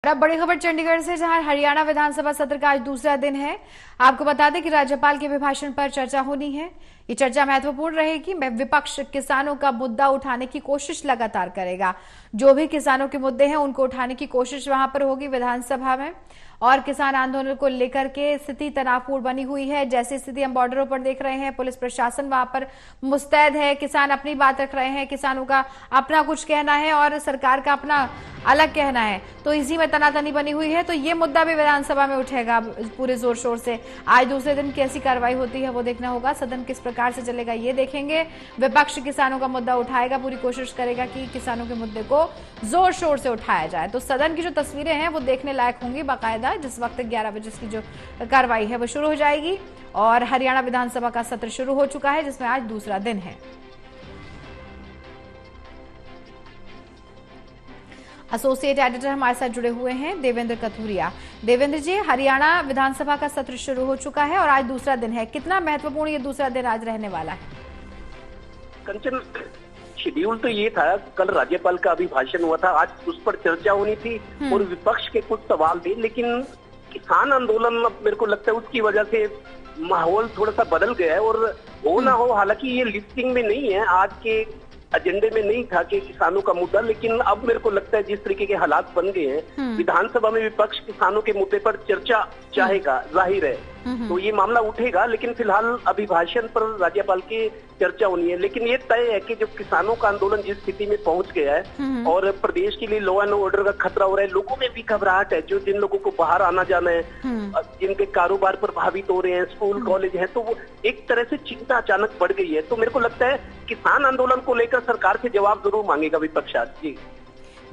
अब बड़ी खबर चंडीगढ़ से, जहां हरियाणा विधानसभा सत्र का आज दूसरा दिन है। आपको बता दें कि राज्यपाल के अभिभाषण पर चर्चा होनी है। ये चर्चा महत्वपूर्ण रहेगी। विपक्ष किसानों का मुद्दा उठाने की कोशिश लगातार करेगा। जो भी किसानों के मुद्दे हैं उनको उठाने की कोशिश वहां पर होगी विधानसभा में। और किसान आंदोलन को लेकर के स्थिति तनावपूर्ण बनी हुई है। जैसी स्थिति हम बॉर्डरों पर देख रहे हैं, पुलिस प्रशासन वहां पर मुस्तैद है। किसान अपनी बात रख रहे हैं, किसानों का अपना कुछ कहना है और सरकार का अपना अलग कहना है। तो इसी में तनातनी बनी हुई है। तो ये मुद्दा भी विधानसभा में उठेगा पूरे जोर शोर से। आज दूसरे दिन कैसी कार्रवाई होती है वो देखना होगा। सदन किस प्रकार से चलेगा ये देखेंगे। विपक्ष किसानों का मुद्दा उठाएगा, पूरी कोशिश करेगा कि किसानों के मुद्दे को जोर शोर से उठाया जाए। तो सदन की जो तस्वीरें हैं वो देखने लायक होंगी बाकायदा। जिस वक्त 11 बजे की जो कार्रवाई है वो शुरू हो जाएगी। और हरियाणा विधानसभा का सत्र शुरू हो चुका है, जिसमें आज दूसरा दिन है। एसोसिएट एडिटर हमारे साथ जुड़े हुए हैं देवेंद्र कथुरिया। देवेंद्र जी, हरियाणा विधानसभा का सत्र शुरू हो चुका है और आज दूसरा दिन है। कितना महत्वपूर्ण ये दूसरा दिन आज रहने वाला है? कंचन, शेड्यूल तो ये था, कल राज्यपाल का अभिभाषण हुआ था, आज उस पर चर्चा होनी थी और विपक्ष के कुछ सवाल थे। लेकिन किसान आंदोलन, अब मेरे को लगता है उसकी वजह से माहौल थोड़ा सा बदल गया है। और हो ना हो, हालांकि ये लिस्टिंग में नहीं है, आज के एजेंडे में नहीं था कि किसानों का मुद्दा, लेकिन अब मेरे को लगता है जिस तरीके के हालात बन गए हैं, विधानसभा में विपक्ष किसानों के मुद्दे पर चर्चा चाहेगा, जाहिर है। तो ये मामला उठेगा। लेकिन फिलहाल अभिभाषण पर राज्यपाल की चर्चा होनी है। लेकिन ये तय है कि जब किसानों का आंदोलन जिस स्थिति में पहुंच गया है और प्रदेश के लिए लॉ एंड ऑर्डर का खतरा हो रहा है, लोगों में भी घबराहट है। जो जिन लोगों को बाहर आना जाना है, जिनके कारोबार प्रभावित हो रहे हैं, स्कूल कॉलेज है, तो वो एक तरह से चिंता अचानक बढ़ गई है। तो मेरे को लगता है किसान आंदोलन को लेकर सरकार से जवाब जरूर मांगेगा विपक्ष आज। जी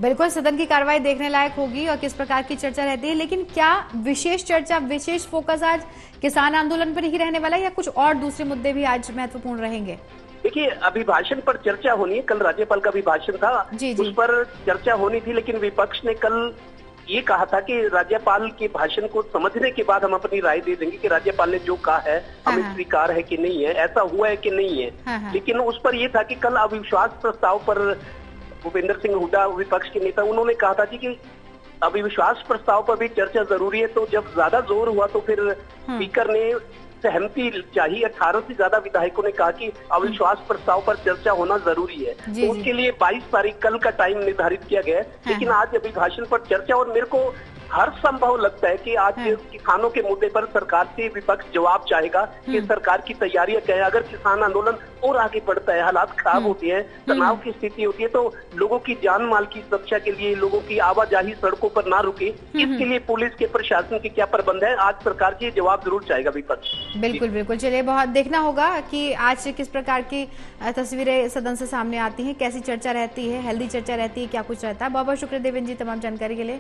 बिल्कुल, सदन की कार्रवाई देखने लायक होगी और किस प्रकार की चर्चा रहती है। लेकिन क्या विशेष चर्चा, विशेष फोकस आज किसान आंदोलन पर ही रहने वाला है या कुछ और दूसरे मुद्दे भी आज महत्वपूर्ण रहेंगे? देखिए, अभिभाषण पर चर्चा होनी है। कल राज्यपाल का अभिभाषण था, उस पर चर्चा होनी थी। लेकिन विपक्ष ने कल ये कहा था कि राज्यपाल के भाषण को समझने के बाद हम अपनी राय दे देंगे कि राज्यपाल ने जो कहा है हमें स्वीकार है कि नहीं है, ऐसा हुआ है कि नहीं है। लेकिन उस पर यह था कि कल अविश्वास प्रस्ताव पर भूपेंद्र सिंह हुड्डा, विपक्ष के नेता, उन्होंने कहा था कि अविश्वास प्रस्ताव पर भी चर्चा जरूरी है। तो जब ज्यादा जोर हुआ तो फिर स्पीकर ने सहमति चाहिए। 18 से ज्यादा विधायकों ने कहा कि अविश्वास प्रस्ताव पर चर्चा होना जरूरी है। तो उसके लिए 22 तारीख कल का टाइम निर्धारित किया गया है। लेकिन आज अभिभाषण पर चर्चा, और मेरे को हर संभव लगता है कि आज किसानों के मुद्दे पर सरकार से विपक्ष जवाब चाहेगा कि सरकार की तैयारियां क्या है। अगर किसान आंदोलन और आगे बढ़ता है, हालात खराब होते हैं, तनाव की स्थिति होती है, तो लोगों की जान माल की सुरक्षा के लिए लोगों की आवाजाही सड़कों पर ना रुके, इसके लिए पुलिस के प्रशासन के क्या प्रबंध है, आज सरकार से जवाब जरूर चाहेगा विपक्ष। बिल्कुल बिल्कुल, चलिए, बहुत देखना होगा कि आज किस प्रकार की तस्वीरें सदन से सामने आती हैं, कैसी चर्चा रहती है, हेल्दी चर्चा रहती है, क्या कुछ रहता है। बहुत बहुत शुक्रिया देवेंद्र जी तमाम जानकारी के लिए।